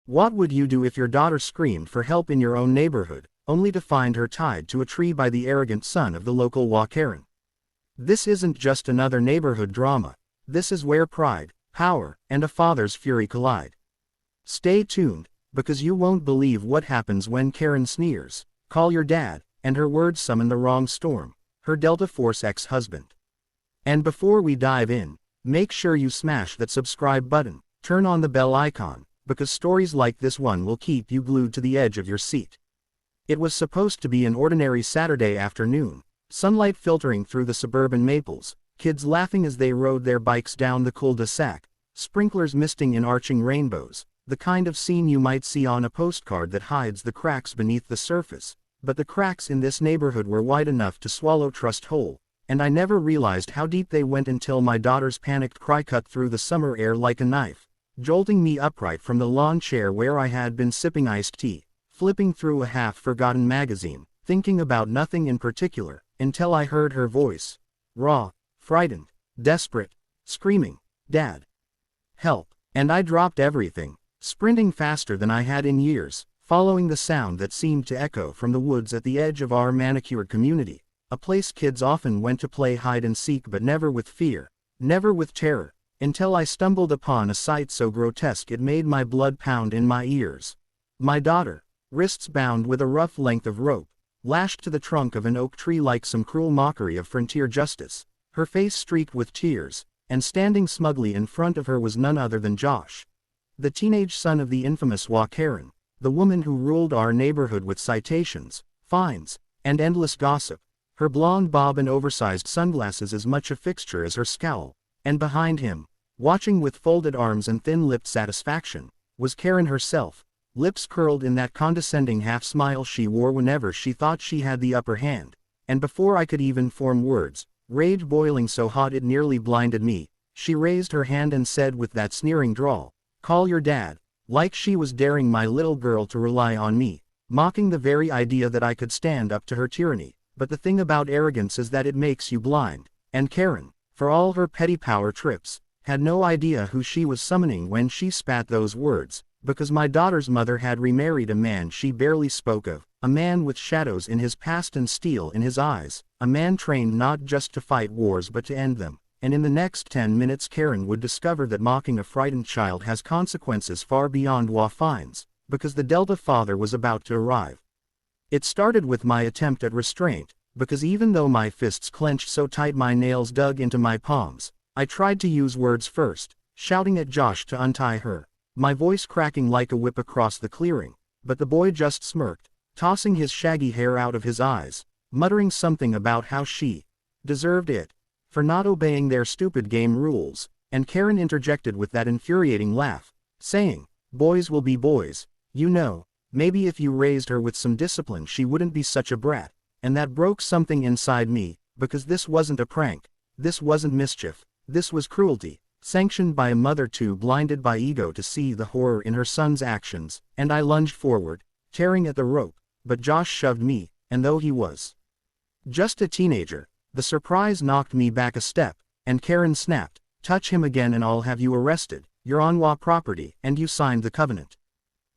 What would you do if your daughter screamed for help in your own neighborhood, only to find her tied to a tree by the arrogant son of the local HOA Karen? This isn't just another neighborhood drama. This is where pride, power, and a father's fury collide. Stay tuned, because you won't believe what happens when Karen sneers, "Call your dad," and her words summon the wrong storm, her Delta Force ex-husband. And before we dive in, make sure you smash that subscribe button, turn on the bell icon, because stories like this one will keep you glued to the edge of your seat. It was supposed to be an ordinary Saturday afternoon, sunlight filtering through the suburban maples, kids laughing as they rode their bikes down the cul-de-sac, sprinklers misting in arching rainbows, the kind of scene you might see on a postcard that hides the cracks beneath the surface. But the cracks in this neighborhood were wide enough to swallow trust whole, and I never realized how deep they went until my daughter's panicked cry cut through the summer air like a knife, jolting me upright from the lawn chair where I had been sipping iced tea, flipping through a half-forgotten magazine, thinking about nothing in particular, until I heard her voice, raw, frightened, desperate, screaming, "Dad! Help!" And I dropped everything, sprinting faster than I had in years, following the sound that seemed to echo from the woods at the edge of our manicured community, a place kids often went to play hide-and-seek but never with fear, never with terror, until I stumbled upon a sight so grotesque it made my blood pound in my ears. My daughter, wrists bound with a rough length of rope, lashed to the trunk of an oak tree like some cruel mockery of frontier justice, her face streaked with tears, and standing smugly in front of her was none other than Josh, the teenage son of the infamous HOA Karen, the woman who ruled our neighborhood with citations, fines, and endless gossip, her blonde bob and oversized sunglasses as much a fixture as her scowl, and behind him, watching with folded arms and thin-lipped satisfaction, was Karen herself, lips curled in that condescending half-smile she wore whenever she thought she had the upper hand, and before I could even form words, rage boiling so hot it nearly blinded me, she raised her hand and said with that sneering drawl, "Call your dad," like she was daring my little girl to rely on me, mocking the very idea that I could stand up to her tyranny. But the thing about arrogance is that it makes you blind, and Karen, for all her petty power trips, had no idea who she was summoning when she spat those words, because my daughter's mother had remarried a man she barely spoke of, a man with shadows in his past and steel in his eyes, a man trained not just to fight wars but to end them. And in the next 10 minutes Karen would discover that mocking a frightened child has consequences far beyond HOA fines, because the Delta father was about to arrive. It started with my attempt at restraint, because even though my fists clenched so tight my nails dug into my palms, I tried to use words first, shouting at Josh to untie her, my voice cracking like a whip across the clearing, but the boy just smirked, tossing his shaggy hair out of his eyes, muttering something about how she deserved it for not obeying their stupid game rules, and Karen interjected with that infuriating laugh, saying, "Boys will be boys, you know, maybe if you raised her with some discipline she wouldn't be such a brat," and that broke something inside me, because this wasn't a prank, this wasn't mischief, this was cruelty, sanctioned by a mother too blinded by ego to see the horror in her son's actions, and I lunged forward, tearing at the rope, but Josh shoved me, and though he was just a teenager, the surprise knocked me back a step, and Karen snapped, "Touch him again and I'll have you arrested, you're on HOA property, and you signed the covenant."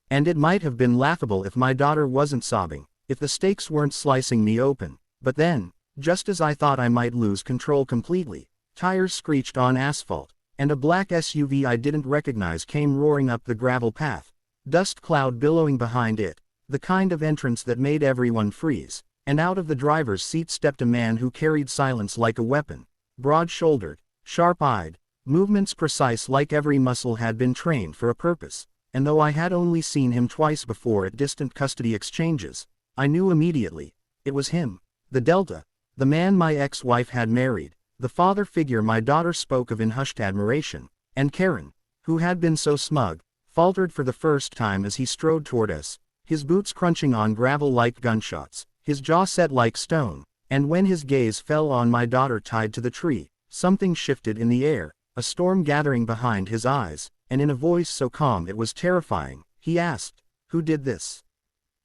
And it might have been laughable if my daughter wasn't sobbing, if the stakes weren't slicing me open, but then, just as I thought I might lose control completely, tires screeched on asphalt, and a black SUV I didn't recognize came roaring up the gravel path, dust cloud billowing behind it, the kind of entrance that made everyone freeze. And out of the driver's seat stepped a man who carried silence like a weapon, broad-shouldered, sharp-eyed, movements precise like every muscle had been trained for a purpose, and though I had only seen him twice before at distant custody exchanges, I knew immediately, it was him, the Delta, the man my ex-wife had married, the father figure my daughter spoke of in hushed admiration, and Karen, who had been so smug, faltered for the first time as he strode toward us, his boots crunching on gravel like gunshots, his jaw set like stone, and when his gaze fell on my daughter tied to the tree, something shifted in the air, a storm gathering behind his eyes, and in a voice so calm it was terrifying, he asked, "Who did this?"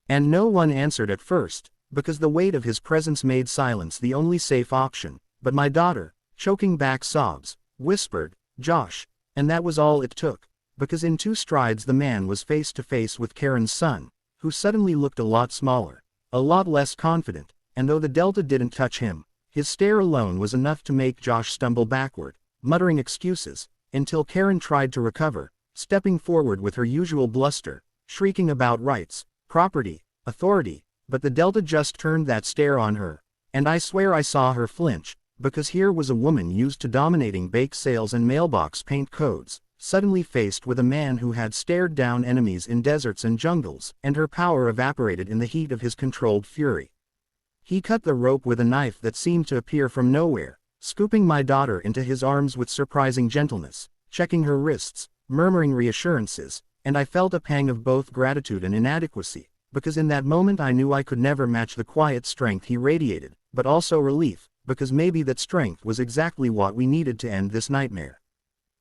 And no one answered at first, because the weight of his presence made silence the only safe option, but my daughter, choking back sobs, whispered, "Josh," and that was all it took. because in 2 strides the man was face to face with Karen's son, who suddenly looked a lot smaller, a lot less confident, and though the Delta didn't touch him, his stare alone was enough to make Josh stumble backward, muttering excuses, until Karen tried to recover, stepping forward with her usual bluster, shrieking about rights, property, authority, but the Delta just turned that stare on her, and I swear I saw her flinch, because here was a woman used to dominating bake sales and mailbox paint codes, suddenly faced with a man who had stared down enemies in deserts and jungles, and her power evaporated in the heat of his controlled fury. He cut the rope with a knife that seemed to appear from nowhere, scooping my daughter into his arms with surprising gentleness, checking her wrists, murmuring reassurances, and I felt a pang of both gratitude and inadequacy, because in that moment I knew I could never match the quiet strength he radiated, but also relief, because maybe that strength was exactly what we needed to end this nightmare.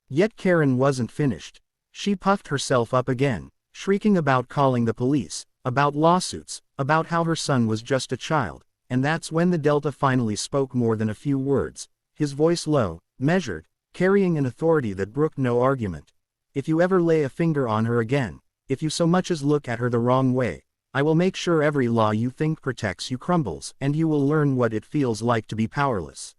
Yet Karen wasn't finished. She puffed herself up again, shrieking about calling the police, about lawsuits, about how her son was just a child, and that's when the Delta finally spoke more than a few words, his voice low, measured, carrying an authority that brooked no argument. If you ever lay a finger on her again, if you so much as look at her the wrong way, I will make sure every law you think protects you crumbles, and you will learn what it feels like to be powerless.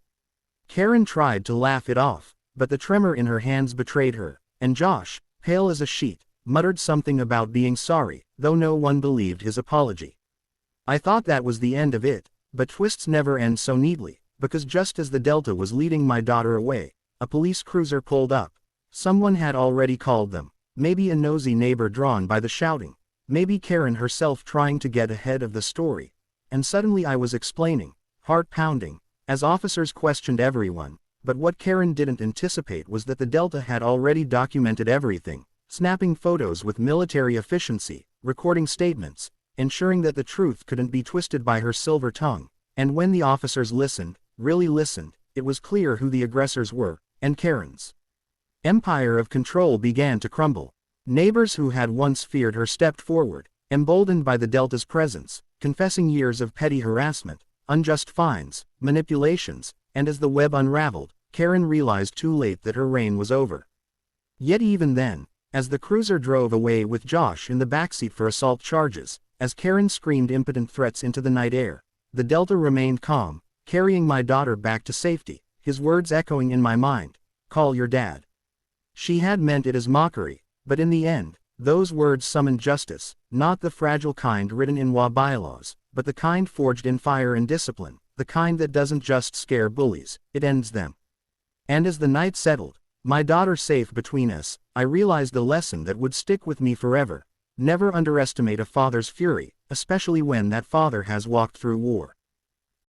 Karen tried to laugh it off, but the tremor in her hands betrayed her, and Josh, pale as a sheet, muttered something about being sorry, though no one believed his apology. I thought that was the end of it, but twists never end so neatly, because just as the Delta was leading my daughter away, a police cruiser pulled up. Someone had already called them, maybe a nosy neighbor drawn by the shouting, maybe Karen herself trying to get ahead of the story, and suddenly I was explaining, heart pounding, as officers questioned everyone, but what Karen didn't anticipate was that the Delta had already documented everything, snapping photos with military efficiency, recording statements, ensuring that the truth couldn't be twisted by her silver tongue, and when the officers listened, really listened, it was clear who the aggressors were, and Karen's empire of control began to crumble. Neighbors who had once feared her stepped forward, emboldened by the Delta's presence, confessing years of petty harassment, unjust fines, manipulations, and as the web unraveled, Karen realized too late that her reign was over. Yet even then, as the cruiser drove away with Josh in the backseat for assault charges, as Karen screamed impotent threats into the night air, the Delta remained calm, carrying my daughter back to safety, his words echoing in my mind, "Call your dad." She had meant it as mockery, but in the end, those words summoned justice, not the fragile kind written in HOA bylaws, but the kind forged in fire and discipline, the kind that doesn't just scare bullies, it ends them. And as the night settled, my daughter safe between us, I realized a lesson that would stick with me forever. Never underestimate a father's fury, especially when that father has walked through war.